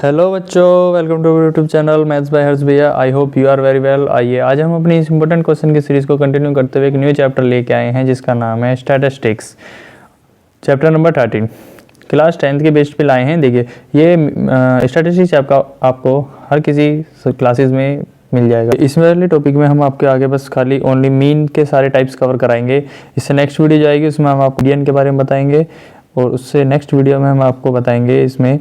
Hello बच्चों, welcome to YouTube channel maths by Harsh भैया। I hope you are very well. आइए आज हम अपनी इस इंपॉर्टेंट क्वेश्चन की सीरीज को कंटिन्यू करते हुए एक न्यू चैप्टर लेके आए हैं जिसका नाम है statistics, chapter number 13। Class 10th के बेस पे लाए हैं। देखिए ये स्टैटिस्टिक्स आपको हर किसी क्लासेस में मिल जाएगा। इस वाले टॉपिक में हम आपके आगे बस खाली ओनली मीन के सारे टाइप्स कवर कराएंगे। इससे नेक्स्ट वीडियो जाएगी, उसमें हम आपको मीडियन के बारे में बताएंगे और उससे नेक्स्ट वीडियो में हम आपको बताएंगे इसमें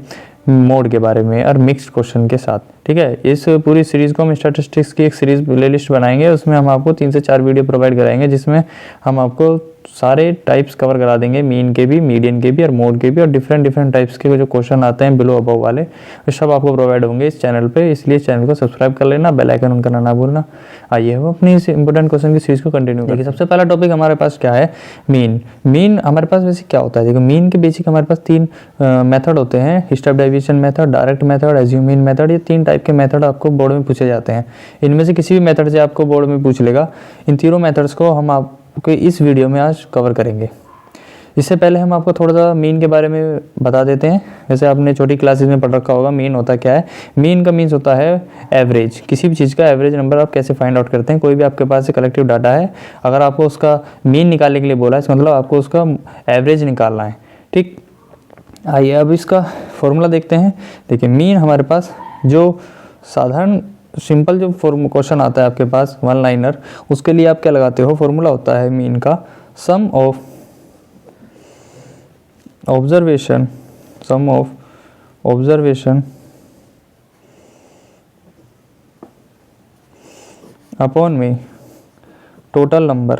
मोड के बारे में और मिक्स्ड क्वेश्चन के साथ। ठीक है, इस पूरी सीरीज़ को हम स्टैटिस्टिक्स की एक सीरीज प्लेलिस्ट बनाएंगे, उसमें हम आपको 3 से 4 वीडियो प्रोवाइड कराएंगे जिसमें हम आपको सारे टाइप्स कवर करा देंगे, मीन के भी, मीडियन के भी और मोड के भी, और डिफरेंट टाइप्स के जो क्वेश्चन आते हैं बिलो अबव वाले वो सब आपको प्रोवाइड होंगे इस चैनल पे। इसलिए चैनल को सब्सक्राइब कर लेना, बेल आइकन ऑन करना ना भूलना। आइए हम अपनी इस इंपॉर्टेंट क्वेश्चन की सीरीज को कंटिन्यू करेंगे। सबसे पहला टॉपिक हमारे पास क्या है, मीन। मीन हमारे पास वैसे क्या होता है, देखो मीन के बेसिक हमारे पास 3 मेथड होते हैं, step deviation method, direct method, assumed mean method. ये 3 टाइप के मेथड आपको बोर्ड में पूछे जाते हैं। इनमें से किसी भी मेथड से आपको बोर्ड में पूछ लेगा। इन तीनों मेथड्स को हम आपको इस वीडियो में आज कवर करेंगे। इससे पहले हम आपको थोड़ा सा मीन के बारे में बता देते हैं। जैसे आपने छोटी क्लासेस में पढ़ रखा होगा मीन होता क्या है। मीन का मीन्स होता है एवरेज, किसी भी चीज़ का एवरेज नंबर आप कैसे फाइंड आउट करते हैं। कोई भी आपके पास कलेक्टिव डाटा है, अगर आपको उसका मीन निकालने के लिए बोला है, इसका मतलब आपको उसका एवरेज निकालना है। ठीक, आइए अब इसका फॉर्मूला देखते हैं। देखिए मीन हमारे पास जो साधारण सिंपल जो क्वेश्चन आता है आपके पास वन लाइनर, उसके लिए आप क्या लगाते हो, फॉर्मूला होता है मीन का सम ऑफ ऑब्जर्वेशन अपॉन में टोटल नंबर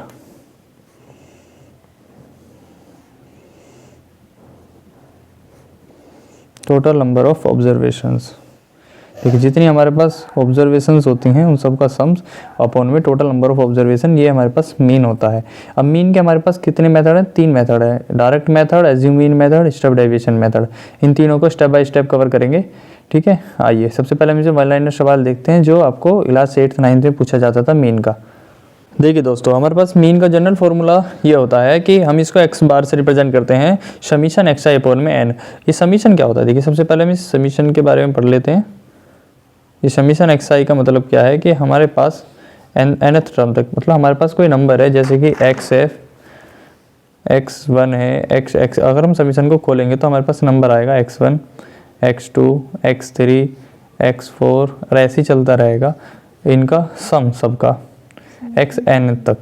ऑफ ऑब्जर्वेशंस। देखिए जितनी हमारे पास ऑब्जर्वेशंस होती हैं उन सब का सम्स अपॉन में टोटल नंबर ऑफ ऑब्जर्वेशन, ये हमारे पास मीन होता है। अब मीन के हमारे पास कितने मेथड हैं, 3 मेथड है, direct method, assumed mean method, step deviation method. इन तीनों को स्टेप बाय स्टेप कवर करेंगे। ठीक है, आइए सबसे पहले हम वन लाइनर सवाल देखते हैं जो आपको क्लास 8th 9th में पूछा जाता था मीन का। देखिए दोस्तों, हमारे पास मीन का जनरल फॉर्मूला ये होता है कि हम इसको x बार से रिप्रेजेंट करते हैं, समीशन xi अपॉन में n। ये समीशन क्या होता है, देखिए सबसे पहले हम इस समीशन के बारे में पढ़ लेते हैं। ये समीशन xi का मतलब क्या है कि हमारे पास nth टर्म तक, मतलब हमारे पास कोई नंबर है जैसे कि xf, x1 है, x अगर हम समीशन को खोलेंगे तो हमारे पास नंबर आएगा x1, x2, x3, x4 और ऐसे ही चलता रहेगा। इनका सम सबका xn तक,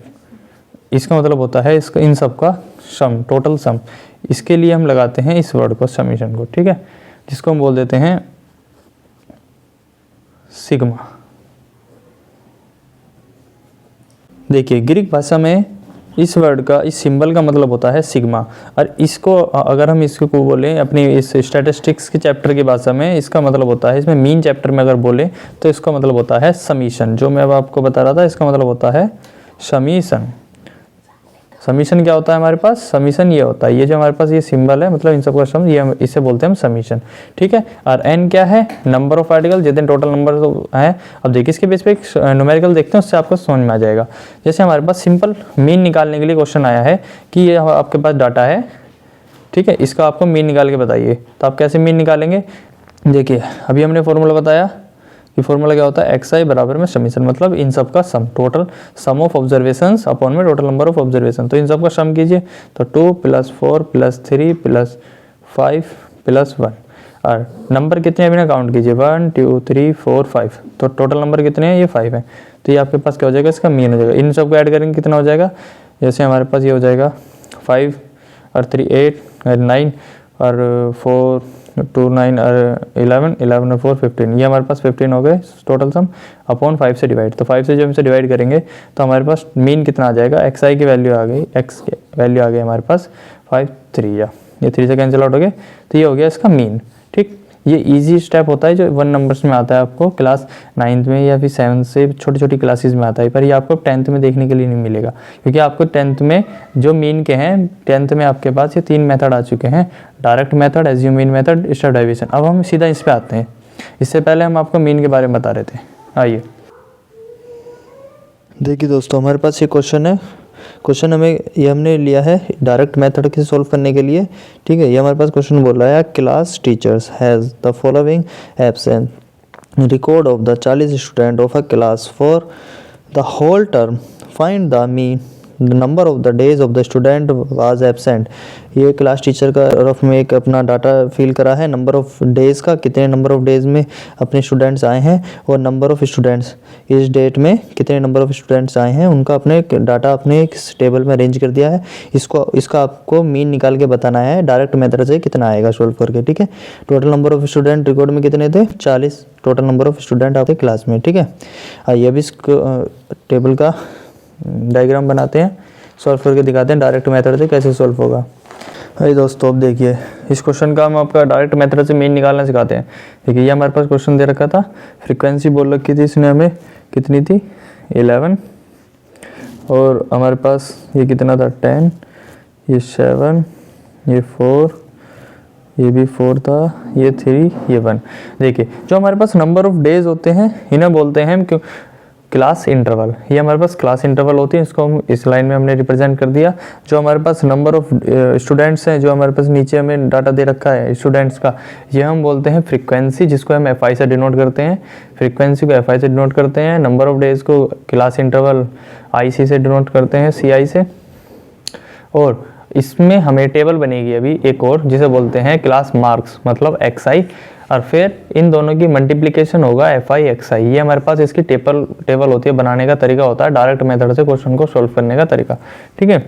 इसका मतलब होता है इसका इन सब का सम, टोटल सम। इसके लिए हम लगाते हैं इस वर्ड को, समीशन को। ठीक है, जिसको हम बोल देते हैं सिग्मा। देखिए ग्रीक भाषा में इस वर्ड का, इस सिंबल का मतलब होता है सिग्मा। और इसको अगर हम इसको बोलें अपनी इस स्टैटिस्टिक्स के चैप्टर की भाषा में, इसका मतलब होता है, इसमें मीन चैप्टर में अगर बोलें तो इसका मतलब होता है समीशन। जो मैं अब आपको बता रहा था इसका मतलब होता है समीशन। समीशन क्या होता है हमारे पास, समीशन ये होता है, ये जो हमारे पास ये सिंबल है, मतलब इन सब का सम, ये इसे बोलते हैं हम समीशन। ठीक है, और एन क्या है, नंबर ऑफ आर्टिकल, जितने टोटल नंबर है। अब देखिए इसके बेस पे एक न्यूमेरिकल देखते हैं, उससे आपको समझ में आ जाएगा। जैसे हमारे पास सिंपल मीन निकालने के लिए क्वेश्चन आया है कि ये आपके पास डाटा है, ठीक है, इसका आपको मीन निकाल के बताइए। तो आप कैसे मीन निकालेंगे, देखिए अभी हमने फॉर्मूला बताया कि फॉर्मूला क्या होता है, xi बराबर में समीशन, मतलब इन सब का sum, total sum of observations upon में टोटल नंबर ऑफ ऑब्जर्वेशन। तो इन सब का सम कीजिए, तो 2 + 4 + 3 + 5 + 1, और नंबर कितने अभी ना काउंट कीजिए, 1 2 3 4 5। तो टोटल नंबर कितने हैं, ये 5 है। तो ये आपके पास क्या हो जाएगा, इसका मीन हो जाएगा। इन सबको ऐड करेंगे कितना हो जाएगा, जैसे हमारे पास ये हो जाएगा 5 और 3 8 और 9 और 4 2 9 और 11 11 और 4 15, ये हमारे पास 15 हो गए टोटल सम, अपॉन 5 से डिवाइड। तो 5 से जब इसे डिवाइड करेंगे तो हमारे पास मीन कितना आ जाएगा, xi की वैल्यू आ गई, x की वैल्यू आ गई हमारे पास 5 3, या ये 3 से कैंसिल आउट हो गए, तो ये हो गया इसका मीन। ठीक, ये इजी स्टेप होता है जो 1 नंबर्स में आता है, आपको क्लास 9th में या फिर 7th से छोटी छोटी क्लासेस में आता है, पर ये आपको 10th में देखने के लिए नहीं मिलेगा, क्योंकि आपको 10th में जो मीन के हैं, 10th में आपके पास ये 3 मेथड आ चुके हैं, direct method, assumed mean method, step deviation. अब हम सीधा इस पे आते हैं। इससे पहले हम आपको मीन के बारे में बता रहे थे। आइए देखिए दोस्तों, हमारे पास ये क्वेश्चन है क्वेश्चन हमें ये हमने लिया है डायरेक्ट मेथड से सॉल्व करने के लिए, ठीक है। ये हमारे पास क्वेश्चन बोल रहा है class teachers has the following absent record of the 40 student of a class for the whole term, find the mean the number of the days of the student was absent। ये class teacher का rough में एक अपना data fill करा है, number of days का, कितने number of days में अपने स्टूडेंट्स आए हैं और नंबर ऑफ स्टूडेंट्स इस डेट में कितने नंबर ऑफ स्टूडेंट्स आए हैं, उनका अपने डाटा अपने एक टेबल में अरेंज कर दिया है। इसका आपको मीन निकाल के बताना है डायरेक्ट मेथड से कितना आएगा सॉल्व करके, ठीक है। Total number of student record में कितने थे, 40 टोटल नंबर ऑफ स्टूडेंट आपके क्लास में, ठीक है। आइए अब इस टेबल का डायग्राम बनाते हैं, सॉल्व करके दिखाते हैं डायरेक्ट मेथड से कैसे सॉल्व होगा। भाई दोस्तों अब देखिए इस क्वेश्चन का हम आपका डायरेक्ट मेथड से मीन निकालना सिखाते हैं। देखिए ये हमारे पास क्वेश्चन दे रखा था, फ्रीक्वेंसी बोल रखी थी इसने हमें कितनी थी 11, और हमारे पास ये कितना था 10, ये 7, ये 4, ये भी 4 था, ये 3, ये 1। देखिए जो हमारे पास नंबर ऑफ डेज होते हैं इन्हें बोलते हैं हम क्यों क्लास इंटरवल। ये हमारे पास क्लास इंटरवल होती है, इसको हम इस लाइन में हमने रिप्रेजेंट कर दिया। जो हमारे पास नंबर ऑफ स्टूडेंट्स हैं, जो हमारे पास नीचे हमें डाटा दे रखा है स्टूडेंट्स का, ये हम बोलते हैं फ्रीक्वेंसी, जिसको हम एफ आई से डिनोट करते हैं। फ्रीक्वेंसी को एफ आई से डिनोट करते हैं, नंबर ऑफ डेज को क्लास इंटरवल आई सी से डिनोट करते हैं, सी आई से। और इसमें हमें टेबल बनेगी अभी एक और, जिसे बोलते हैं क्लास मार्क्स, मतलब एक्स आई, और फिर इन दोनों की मल्टीप्लिकेशन होगा एफ आई एक्स आई। ये हमारे पास इसकी टेबल होती है, बनाने का तरीका होता है डायरेक्ट मेथड से क्वेश्चन को सॉल्व करने का तरीका, ठीक है।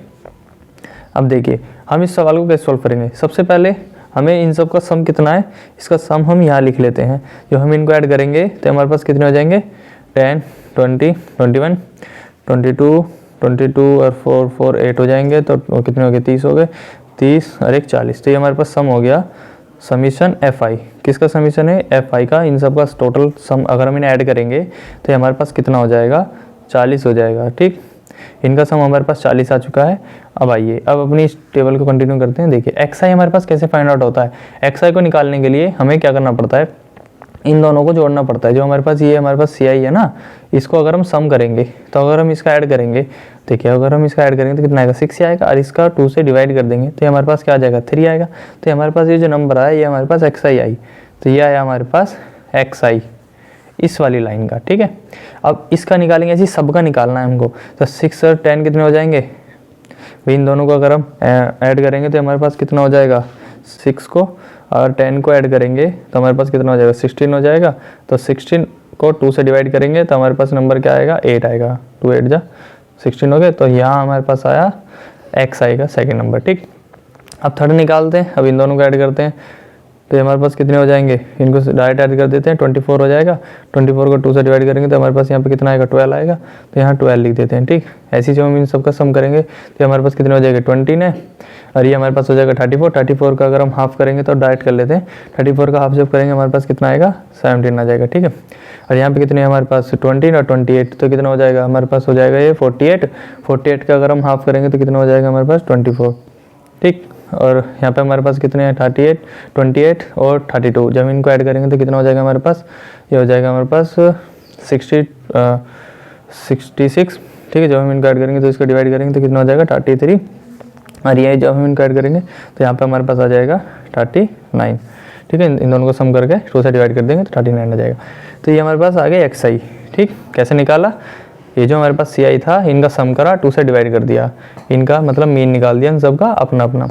अब देखिए हम इस सवाल को कैसे सॉल्व करेंगे। सबसे पहले हमें इन सब का सम कितना है, इसका सम हम यहाँ लिख लेते हैं। जो हम इनको ऐड करेंगे तो हमारे पास कितने हो जाएंगे 10, 20, 21, 22, 22 और 4, 4, 8 हो जाएंगे, तो कितने हो गए 30 हो गए, 30 और 1 40। तो ये हमारे पास सम हो गया समीशन एफ आई। किसका समीशन है, एफ आई का। इन सब का टोटल सम अगर हम इन्हें ऐड करेंगे तो हमारे पास कितना हो जाएगा 40 हो जाएगा, ठीक। इनका सम हमारे पास 40 आ चुका है। अब आइए अब अपनी इस टेबल को कंटिन्यू करते हैं। देखिए एक्स आई हमारे पास कैसे फाइंड आउट होता है। एक्स आई को निकालने के लिए हमें क्या करना पड़ता है, इन दोनों को जोड़ना पड़ता है। जो हमारे पास ये हमारे पास सी आई है ना, इसको अगर हम सम करेंगे तो अगर हम इसका ऐड करेंगे, देखिए अगर हम इसका ऐड करेंगे तो कितना आएगा 6 आएगा, और इसका 2 से डिवाइड कर देंगे तो हमारे पास क्या आ जाएगा 3 आएगा। तो हमारे पास ये जो नंबर आया ये हमारे पास एक्स आई आई, तो ये आया हमारे पास एक्स आई इस वाली लाइन का, ठीक है। अब इसका निकालेंगे, ऐसे सब का निकालना है हमको। तो 6 और 10 कितने हो जाएंगे भाई, इन दोनों को अगर हम ऐड करेंगे तो हमारे पास कितना हो जाएगा 6 को और 10 को ऐड करेंगे तो हमारे पास कितना हो जाएगा 16 हो जाएगा। तो 16 को 2 से डिवाइड करेंगे तो हमारे पास नंबर क्या आएगा 8 आएगा, 2 8 जा 16 हो गए। तो यहाँ हमारे पास आया एक्स आएगा सेकेंड नंबर, ठीक। अब थर्ड निकालते हैं, अब इन दोनों को ऐड करते हैं तो हमारे पास कितने हो जाएंगे, इनको डायरेक्ट ऐड कर देते हैं 24 हो जाएगा। 24 को 2 से डिवाइड करेंगे तो हमारे पास यहाँ पे कितना आएगा 12 आएगा, तो यहाँ 12 लिख देते हैं, ठीक। ऐसी जब हम इन सबका सम करेंगे तो हमारे पास कितने हो जाएगा 20 है, और ये हमारे पास हो जाएगा 34। 34 का अगर हम हाफ करेंगे तो डायरेक्ट कर लेते हैं, 34 का हाफ जब करेंगे हमारे पास कितना आएगा 17 आ जाएगा, ठीक है। और यहाँ पे कितने हमारे पास 20 और 28, तो कितना हो जाएगा हमारे पास हो जाएगा ये 48। 48 का अगर हम हाफ करेंगे तो कितना हो जाएगा हमारे पास 24, ठीक। और यहाँ पे हमारे पास कितने हैं 38, 28 और 32। जब इनको ऐड करेंगे तो कितना हो जाएगा हमारे पास, ये हो जाएगा हमारे पास 66, ठीक है। जब हम इनको ऐड करेंगे तो इसको डिवाइड करेंगे तो कितना हो जाएगा 33, और ये जब हम इनको ऐड करेंगे तो यहाँ पे हमारे पास आ जाएगा 39, ठीक है। इन दोनों को सम करके 2 से डिवाइड कर देंगे तो 39 आ जाएगा। तो ये हमारे पास आ गया एक्स आई, ठीक। कैसे निकाला, ये जो हमारे पास सी आई था इनका सम करा 2 से डिवाइड कर दिया, इनका मतलब मीन निकाल दिया इन सबका अपना अपना,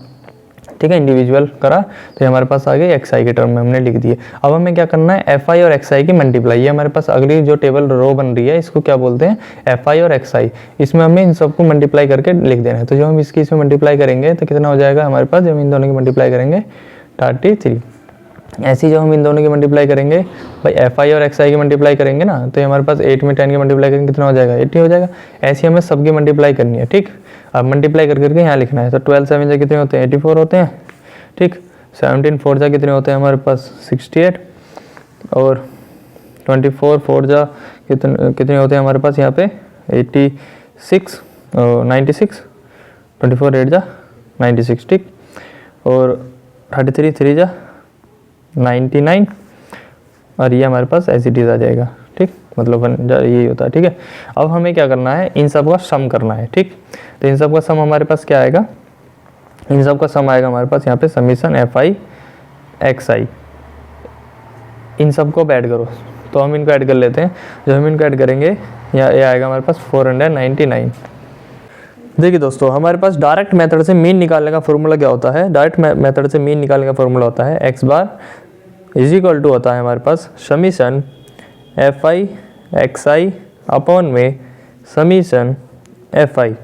ठीक है, इंडिविजुअल करा। तो हमारे पास आ गए एक्स आई के टर्म में हमने लिख दिए। अब हमें क्या करना है एफ आई और एक्स आई की मल्टीप्लाई। ये हमारे पास अगली जो टेबल रो बन रही है इसको क्या बोलते हैं एफ आई और एक्स आई। इसमें हमें इन सबको मल्टीप्लाई करके लिख देना है। तो जो हम इसकी इसमें मल्टीप्लाई करेंगे तो कितना हो जाएगा हमारे पास, जब इन दोनों की मल्टीप्लाई करेंगे 33। ऐसे ही जब हम इन दोनों की मल्टीप्लाई करेंगे भाई एफ आई और एक्स आई की मल्टीप्लाई करेंगे ना, तो हमारे पास 8 में 10 की मल्टीप्लाई करेंगे कितना हो जाएगा 80 हो जाएगा। ऐसे हमें सबकी मल्टीप्लाई करनी है, ठीक। अब मल्टीप्लाई कर करके यहाँ लिखना है। तो 12 7 जा कितने होते हैं 84 होते हैं, ठीक। 17 4 जा कितने होते हैं हमारे पास 68, और 24 4 जा कितने होते हैं हमारे पास यहाँ पे 86 और 96, 24 8 जा 96, ठीक। और 33 3 जा 99, और ये हमारे पास एज इट इज आ जाएगा, ठीक। मतलब यही होता है, ठीक है। अब हमें क्या करना है, इन सब का सम करना है, ठीक। तो इन सब का सम हमारे पास क्या आएगा, इन सब का सम आएगा हमारे पास यहाँ पे समीशन एफ आई एक्स आई, इन सब को ऐड करो। तो हम इनको ऐड कर लेते हैं। जब हम इनको ऐड करेंगे यहाँ ये आएगा हमारे पास 499। देखिए दोस्तों, हमारे पास डायरेक्ट मेथड से मीन निकालने का फॉर्मूला क्या होता है, डायरेक्ट मेथड से मीन निकालने का फॉर्मूला होता है x bar is equal to होता है हमारे पास summation f i x i upon में समीशन एफ आई,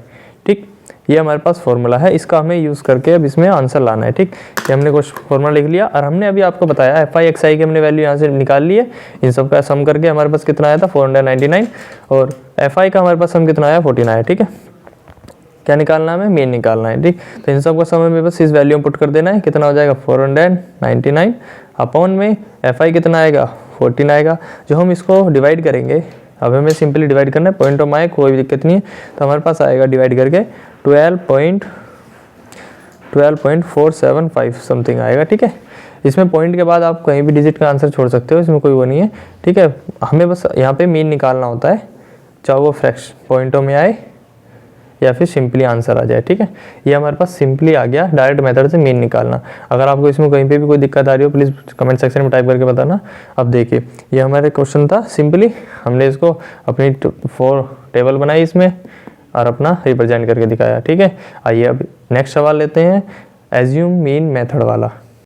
ठीक। ये हमारे पास फॉर्मूला है, इसका हमें यूज़ करके अब इसमें आंसर लाना है, ठीक। ये हमने कुछ फॉर्मूला लिख लिया और हमने अभी आपको बताया एफ आई एक्स आई की हमने वैल्यू यहाँ से निकाल ली है। इन सब का सम करके हमारे पास कितना आया था 499 और एफ आई का हमारे पास सम कितना आया 49 है, ठीक है। क्या निकालना है, हमें मीन निकालना है, ठीक। तो इन सब का समय में बस इस वैल्यू में पुट कर देना है, कितना हो जाएगा 499 अपॉन में एफ आई कितना आएगा 14 आएगा। जो हम इसको डिवाइड करेंगे, अब हमें सिंपली डिवाइड करना है, पॉइंट ऑफ माई कोई भी दिक्कत नहीं है। तो हमारे पास आएगा डिवाइड करके 12.475 समथिंग आएगा, ठीक है। इसमें पॉइंट के बाद आप कहीं भी डिजिट का आंसर छोड़ सकते हो, इसमें कोई वो नहीं है, ठीक है। हमें बस यहाँ पे मीन निकालना होता है, चाहे वो फ्रैक्शन पॉइंटों में आए या फिर सिंपली आंसर आ जाए, ठीक है। ये हमारे पास सिंपली आ गया डायरेक्ट मेथड से मीन निकालना। अगर आपको इसमें कहीं पे भी कोई दिक्कत आ रही हो प्लीज़ कमेंट सेक्शन में टाइप करके बताना। अब देखिए ये हमारे क्वेश्चन था, सिंपली हमने इसको अपनी 4 टेबल बनाई इसमें और अपना रिप्रेजेंट करके दिखाया, ठीक है। आइए अब नेक्स्ट सवाल लेते हैं, एज्यूम मीन मेथड वाला।